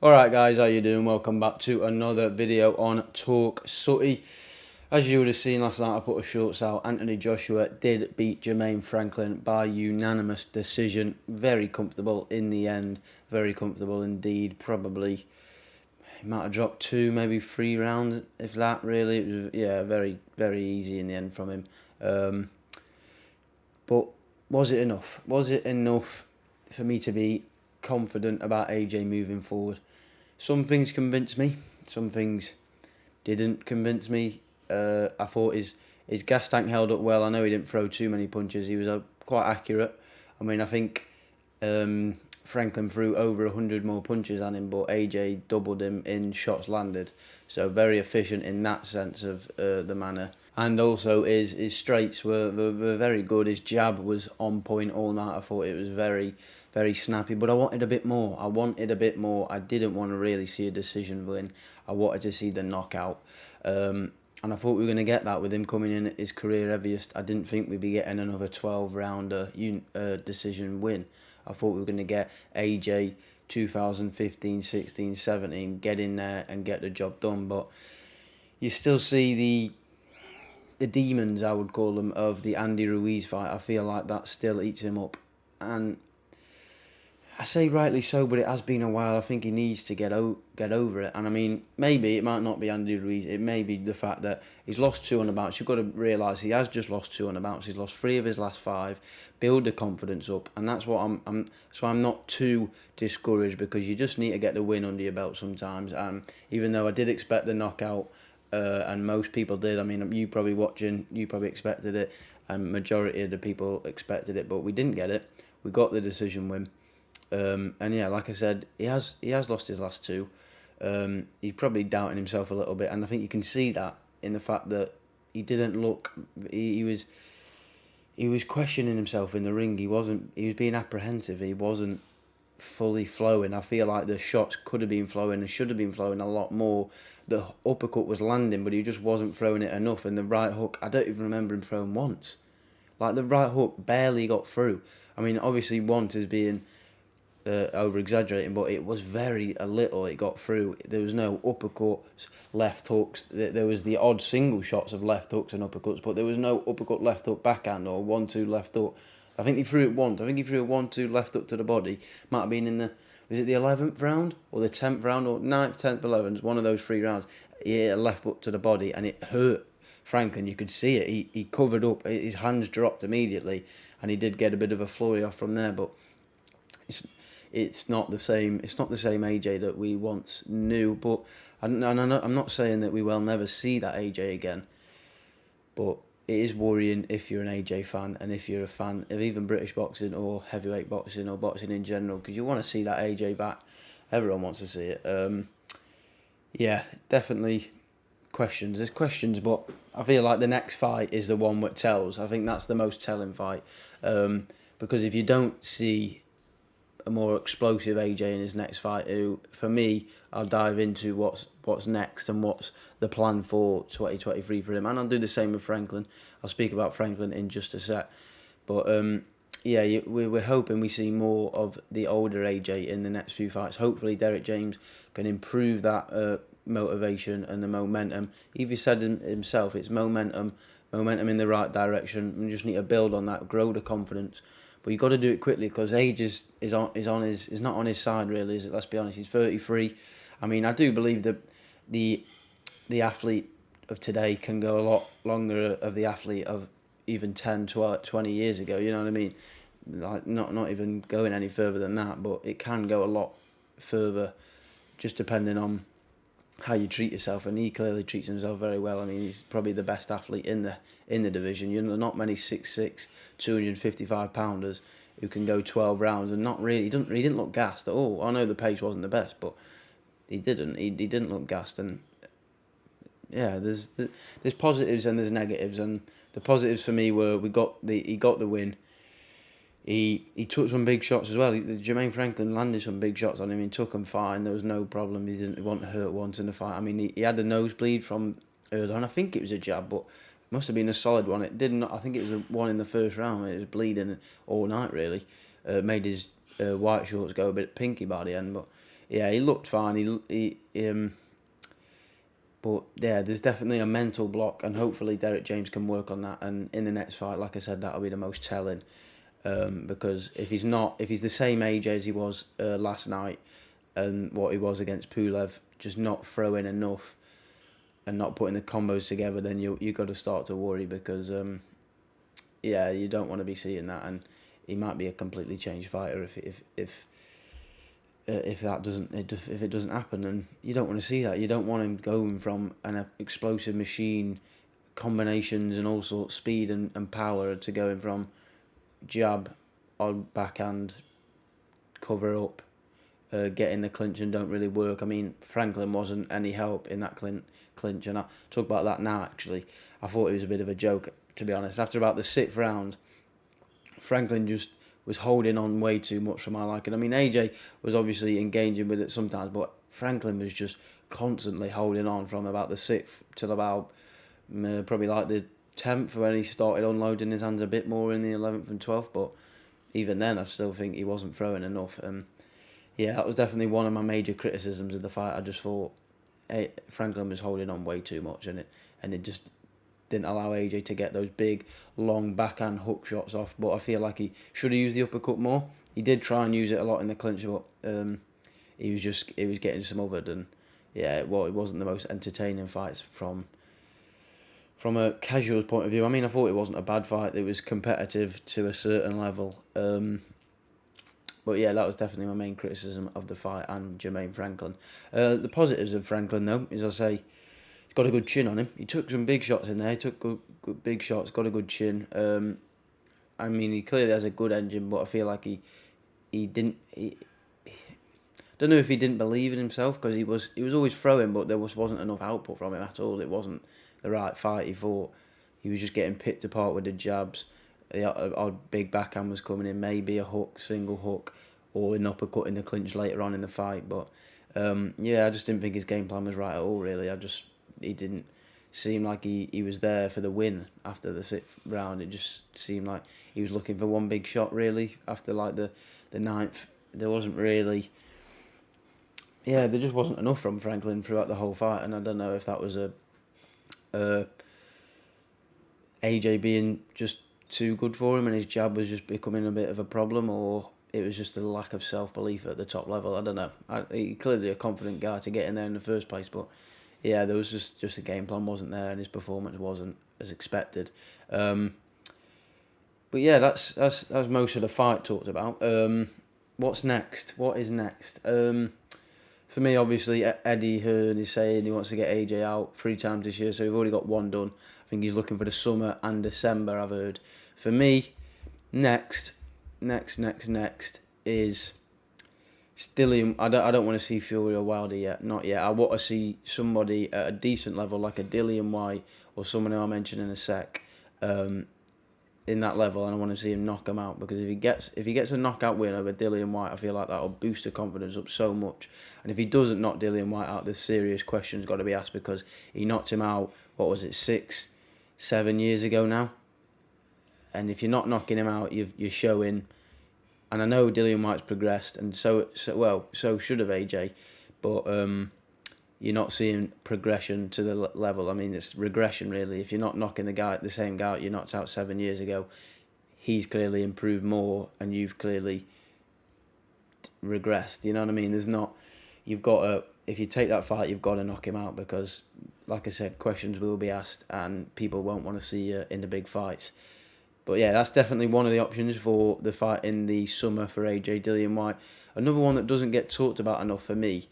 Alright guys, how you doing? Welcome back to another video on Talk Sutty. As you would have seen last night, I put a shorts out. Anthony Joshua did beat Jermaine Franklin by unanimous decision. Very comfortable in the end. Very comfortable indeed. Probably, he might have dropped 2, maybe 3 rounds, if that really. It was, yeah, very, very easy in the end from him. But was it enough? Was it enough for me to be confident about AJ moving forward? Some things convinced me, some things didn't convince me. I thought his gas tank held up well. I know he didn't throw too many punches. He was quite accurate. I mean, I think Franklin threw over 100 more punches at him, but AJ doubled him in shots landed. So very efficient in that sense of the manner. And also his straights were very good. His jab was on point all night. I thought it was very, very snappy. But I wanted a bit more. I didn't want to really see a decision win. I wanted to see the knockout. And I thought we were going to get that with him coming in at his career heaviest. I didn't think we'd be getting another 12-rounder decision win. I thought we were going to get AJ 2015, 16, 17, get in there and get the job done. But you still see the demons, I would call them, of the Andy Ruiz fight. I feel like that still eats him up. And I say rightly so, but it has been a while. I think he needs to get over it. And I mean, maybe it might not be Andy Ruiz. It may be the fact that he's lost 200 bouts. You've got to realise he has just lost 200 bouts. He's lost 3 of his last 5. Build the confidence up, and that's what I'm not too discouraged, because you just need to get the win under your belt sometimes. And even though I did expect the knockout, and most people did. I mean, you probably watching, you probably expected it, and majority of the people expected it, but we didn't get it. We got the decision win. And yeah, like I said, he has lost his last 2. He's probably doubting himself a little bit, and I think you can see that in the fact that he didn't look. He was questioning himself in the ring. He was being apprehensive. He wasn't fully flowing. I feel like the shots could have been flowing and should have been flowing a lot more. The uppercut was landing, but he just wasn't throwing it enough. And the right hook, I don't even remember him throwing once. Like, the right hook barely got through. I mean, obviously once is being over-exaggerating, but it was very a little it got through. There was no uppercuts, left hooks. There was the odd single shots of left hooks and uppercuts, but there was no uppercut, left hook, backhand, or 1-2 left hook. I think he threw it once. I think he threw a 1-2 left hook to the body. Might have been in the, was it the 11th round or the 10th round or 9th, 10th, 11th? One of those 3 rounds. He hit a left hook to the body and it hurt Franklin. You could see it. He covered up. His hands dropped immediately, and he did get a bit of a flurry off from there. But it's not the same. It's not the same AJ that we once knew. But I'm not saying that we will never see that AJ again. But it is worrying if you're an AJ fan, and if you're a fan of even British boxing or heavyweight boxing or boxing in general, because you want to see that AJ back. Everyone wants to see it. Yeah, definitely questions. There's questions, but I feel like the next fight is the one that tells. I think that's the most telling fight. Because if you don't see a more explosive AJ in his next fight, who, for me, I'll dive into what's next and what's the plan for 2023 for him, and I'll do the same with Franklin. I'll speak about Franklin in just a sec, but yeah, we're hoping we see more of the older AJ in the next few fights. Hopefully Derek James can improve that motivation and the momentum. He said himself, it's momentum in the right direction. We just need to build on that, grow the confidence. But you've got to do it quickly, because age is not on his side, really, is it? Let's be honest. He's 33. I mean, I do believe that the athlete of today can go a lot longer of the athlete of even 10, 12, 20 years ago. You know what I mean? Like, not even going any further than that, but it can go a lot further, just depending on how you treat yourself. And he clearly treats himself very well. I mean, he's probably the best athlete in the division. You know, not many 6'6", 255 pounders who can go 12 rounds and not really. He didn't look gassed at all. I know the pace wasn't the best, but he didn't look gassed. And yeah, there's positives and there's negatives. And the positives for me were he got the win. He took some big shots as well. Jermaine Franklin landed some big shots on him. He took them fine. There was no problem. He wasn't hurt once in the fight. I mean, he had a nosebleed from early on. I think it was a jab, but it must have been a solid one. It didn't. I think it was the one in the first round. It was bleeding all night, really. Made his white shorts go a bit pinky by the end, but yeah, he looked fine. But yeah, there's definitely a mental block, and hopefully Derek James can work on that. And in the next fight, like I said, that'll be the most telling. Because if he's the same age as he was last night, and what he was against Pulev, just not throwing enough and not putting the combos together, then you got to start to worry because yeah, you don't want to be seeing that, and he might be a completely changed fighter if that doesn't if it doesn't happen, and you don't want to see that. You don't want him going from an explosive machine, combinations and all sorts, speed and power, to going from jab on backhand, cover up, get in the clinch and don't really work. I mean, Franklin wasn't any help in that clinch, and I'll talk about that now actually. I thought it was a bit of a joke, to be honest. After about the 6th round, Franklin just was holding on way too much for my liking. I mean, AJ was obviously engaging with it sometimes, but Franklin was just constantly holding on from about the 6th till about probably like the 10th, when he started unloading his hands a bit more in the 11th and 12th. But even then, I still think he wasn't throwing enough. Yeah, that was definitely one of my major criticisms of the fight. I just thought Franklin was holding on way too much, and it just didn't allow AJ to get those big, long backhand hook shots off. But I feel like he should have used the uppercut more. He did try and use it a lot in the clinch, but he was getting smothered, and yeah, it wasn't the most entertaining fights from a casual point of view. I mean, I thought it wasn't a bad fight. It was competitive to a certain level. But yeah, that was definitely my main criticism of the fight and Jermaine Franklin. The positives of Franklin, though, as I say, he's got a good chin on him. He took some big shots in there. He took good big shots, got a good chin. I mean, he clearly has a good engine, but I feel like he didn't... don't know if he didn't believe in himself, because he was always throwing, but there wasn't enough output from him at all. It wasn't the right fight he fought. He was just getting picked apart with the jabs. The odd big backhand was coming in, maybe a hook, single hook, or an uppercut in the clinch later on in the fight. But yeah, I just didn't think his game plan was right at all, really. He didn't seem like he was there for the win after the 6th round. It just seemed like he was looking for one big shot, really, after like the 9th. There wasn't really... Yeah, there just wasn't enough from Franklin throughout the whole fight, and I don't know if that was AJ being just too good for him and his jab was just becoming a bit of a problem, or it was just a lack of self-belief at the top level. I don't know. He's clearly a confident guy to get in there in the first place, but yeah, there was just the game plan wasn't there, and his performance wasn't as expected. But yeah, that's most of the fight talked about. What's next? What is next? For me, obviously, Eddie Hearn is saying he wants to get AJ out 3 times this year, so we've already got 1 done. I think he's looking for the summer and December, I've heard. For me, next is Dillian. I don't want to see Fury or Wilder yet, not yet. I want to see somebody at a decent level, like a Dillian White or someone who I'll mention in a sec, in that level, and I want to see him knock him out, because if he gets a knockout win over Dillian White, I feel like that'll boost the confidence up so much. And if he doesn't knock Dillian White out, there's serious questions got to be asked, because he knocked him out, what was it, 6-7 years ago now? And if you're not knocking him out, you're showing. And I know Dillian White's progressed, and so should have AJ, but you're not seeing progression to the level. I mean, it's regression, really. If you're not knocking the same guy you knocked out 7 years ago, he's clearly improved more, and you've clearly regressed. You know what I mean? If you take that fight, you've got to knock him out, because, like I said, questions will be asked, and people won't want to see you in the big fights. But yeah, that's definitely one of the options for the fight in the summer for AJ Dillian White. Another one that doesn't get talked about enough for me,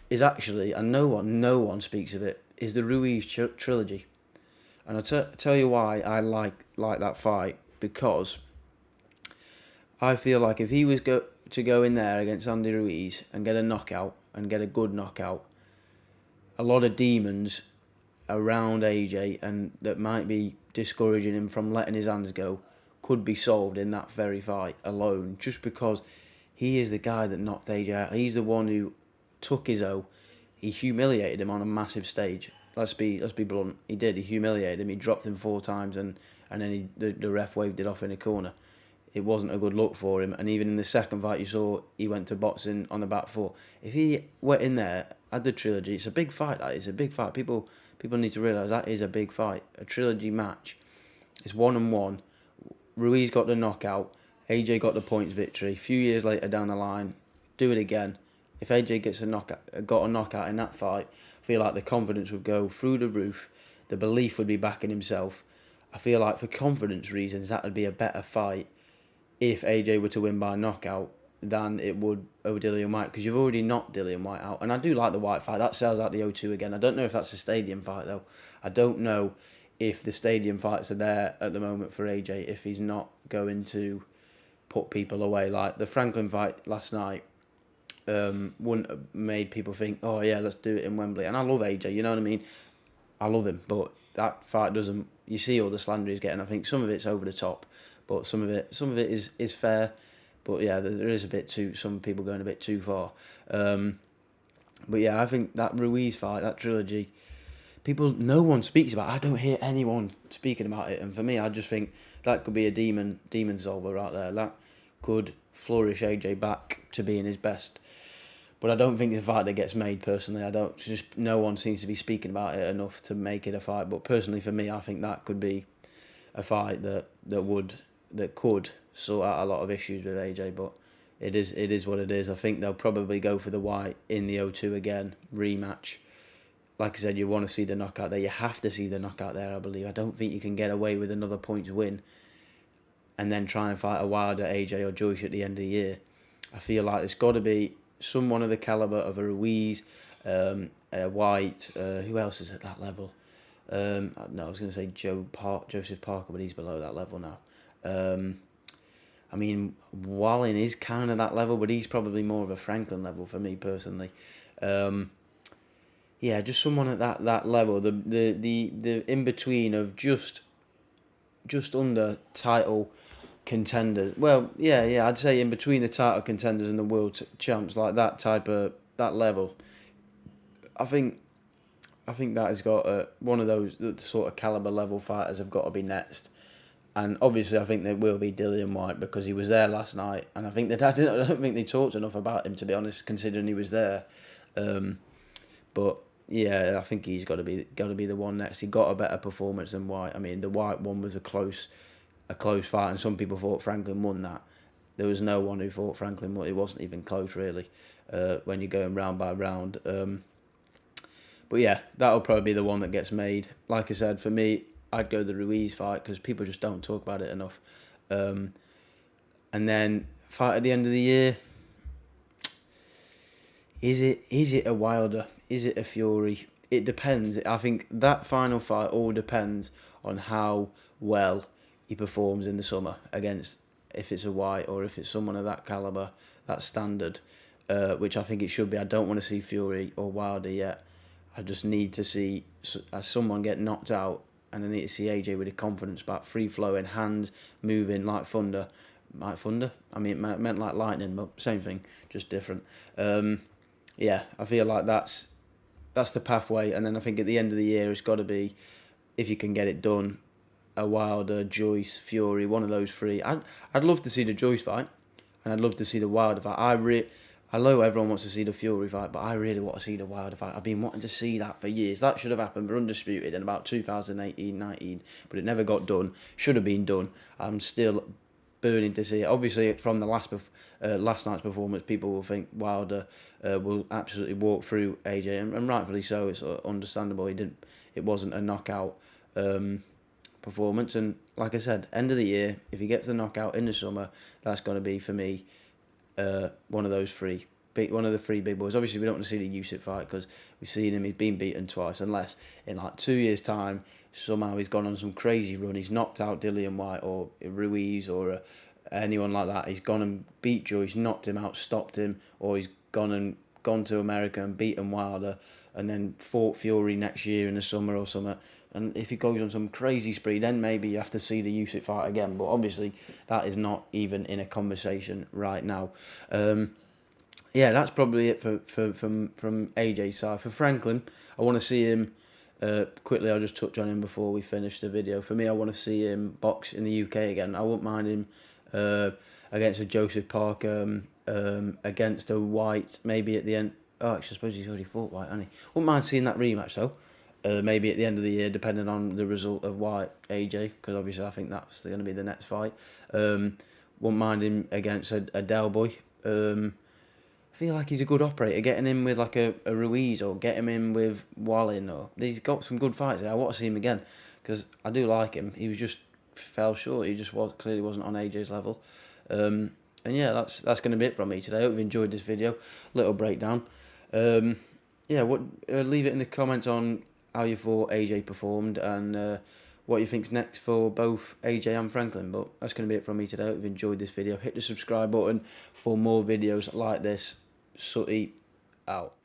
is actually, and no one speaks of it, is the Ruiz trilogy. And I'll tell you why I like that fight, because I feel like if he was to go in there against Andy Ruiz and get a knockout, and get a good knockout, a lot of demons around AJ and that might be discouraging him from letting his hands go could be solved in that very fight alone, just because he is the guy that knocked AJ out. He's the one who took his O. He humiliated him on a massive stage. Let's be blunt. He did. He humiliated him. He dropped him 4 times, and then the ref waved it off in a corner. it wasn't a good look for him. And even in the second fight, you saw he went to boxing on the back foot. If he went in there, had the trilogy, it's a big fight. That is a big fight. People need to realise that is a big fight. A trilogy match. It's 1-1. Ruiz got the knockout. AJ got the points victory. A few years later down the line, do it again. If AJ got a knockout in that fight, I feel like the confidence would go through the roof. The belief would be back in himself. I feel like for confidence reasons, that would be a better fight if AJ were to win by knockout than it would over Dillian White, because you've already knocked Dillian White out. And I do like the White fight. That sells out the O2 again. I don't know if that's a stadium fight, though. I don't know if the stadium fights are there at the moment for AJ, if he's not going to put people away. Like the Franklin fight last night wouldn't have made people think, oh yeah, let's do it in Wembley. And I love AJ, you know what I mean? I love him, but that fight doesn't. You see all the slander he's getting. I think some of it's over the top, but some of it is fair. But yeah, there is a bit too. Some people going a bit too far. But yeah, I think that Ruiz fight, that trilogy, no one speaks about it. I don't hear anyone speaking about it. And for me, I just think that could be a demon solver right there. That could flourish AJ back to being his best. But I don't think it's a fight that gets made, personally. No one seems to be speaking about it enough to make it a fight. But personally, for me, I think that could be a fight that could sort out a lot of issues with AJ. But it is what it is. I think they'll probably go for the White in the O2 again, rematch. Like I said, you want to see the knockout there. You have to see the knockout there, I believe. I don't think you can get away with another points win and then try and fight a Wilder, AJ or Joyce at the end of the year. I feel like it's got to be someone of the calibre of a Ruiz, a White. Who else is at that level? No, I was going to say Joseph Parker, but he's below that level now. I mean, Wallin is kind of that level, but he's probably more of a Franklin level for me personally. Yeah, just someone at that level, the in between of just under title contenders. Well, yeah, I'd say in between the title contenders and the world champs, like that level. I think that has got one of those the sort of caliber level fighters have got to be next. And obviously, I think there will be Dillian White because he was there last night, and I think that I don't think they talked enough about him, to be honest, considering he was there. But yeah, I think he's got to be the one next. He got a better performance than White. I mean, the White one was a close fight, and some people thought Franklin won that. There was no one who thought Franklin won. It wasn't even close, really, when you're going round by round. But yeah, that'll probably be the one that gets made. Like I said, for me, I'd go the Ruiz fight because people just don't talk about it enough. And then fight at the end of the year. Is it a Wilder? Is it a Fury? It depends. I think that final fight all depends on how well he performs in the summer against, if it's a White or if it's someone of that calibre, that standard, which I think it should be. I don't want to see Fury or Wilder yet. I just need to see someone get knocked out, and I need to see AJ with the confidence back, free-flowing, hands moving like thunder. Like thunder? I mean, it meant like lightning, but same thing, just different. Yeah, I feel like that's the pathway, and then I think at the end of the year it's got to be, if you can get it done, a Wilder, Joyce, Fury, one of those three. I'd love to see the Joyce fight, and I'd love to see the Wilder fight. I know everyone wants to see the Fury fight, but I really want to see the Wilder fight. I've been wanting to see that for years. That should have happened for Undisputed in about 2018-19, but it never got done. Should have been done. I'm still burning to see it. Obviously, from the last night's performance, people will think Wilder will absolutely walk through AJ, and rightfully so. It's understandable. It wasn't a knockout performance, and like I said, end of the year, if he gets the knockout in the summer, that's going to be for me one of those three. One of the three big boys. Obviously, we don't want to see the Usyk fight because we've seen him. He's been beaten twice. Unless in like 2 years' time, somehow he's gone on some crazy run. He's knocked out Dillian White or Ruiz or anyone like that. He's gone and beat Joyce, knocked him out, stopped him, or he's gone to America and beaten Wilder, and then fought Fury next year in the summer or something. And if he goes on some crazy spree, then maybe you have to see the Usyk fight again. But obviously, that is not even in a conversation right now. Yeah, that's probably it from AJ's side. For Franklin, I want to see him quickly. I'll just touch on him before we finish the video. For me, I want to see him box in the UK again. I wouldn't mind him against a Joseph Parker, against a White, maybe at the end. Oh, actually, I suppose he's already fought White, hasn't he? Wouldn't mind seeing that rematch, though. Maybe at the end of the year, depending on the result of White AJ, because obviously I think that's going to be the next fight. Wouldn't mind him against a Del Boy. I feel like he's a good operator. Getting him with like a Ruiz, or getting him in with Wallin, or he's got some good fights there. I want to see him again because I do like him. He was just fell short. He just clearly wasn't on AJ's level. And yeah, that's going to be it from me today. I hope you've enjoyed this video. Little breakdown. Yeah, leave it in the comments on how you thought AJ performed and what you think's next for both AJ and Franklin. But that's going to be it from me today. I hope you've enjoyed this video. Hit the subscribe button for more videos like this. Sooty out.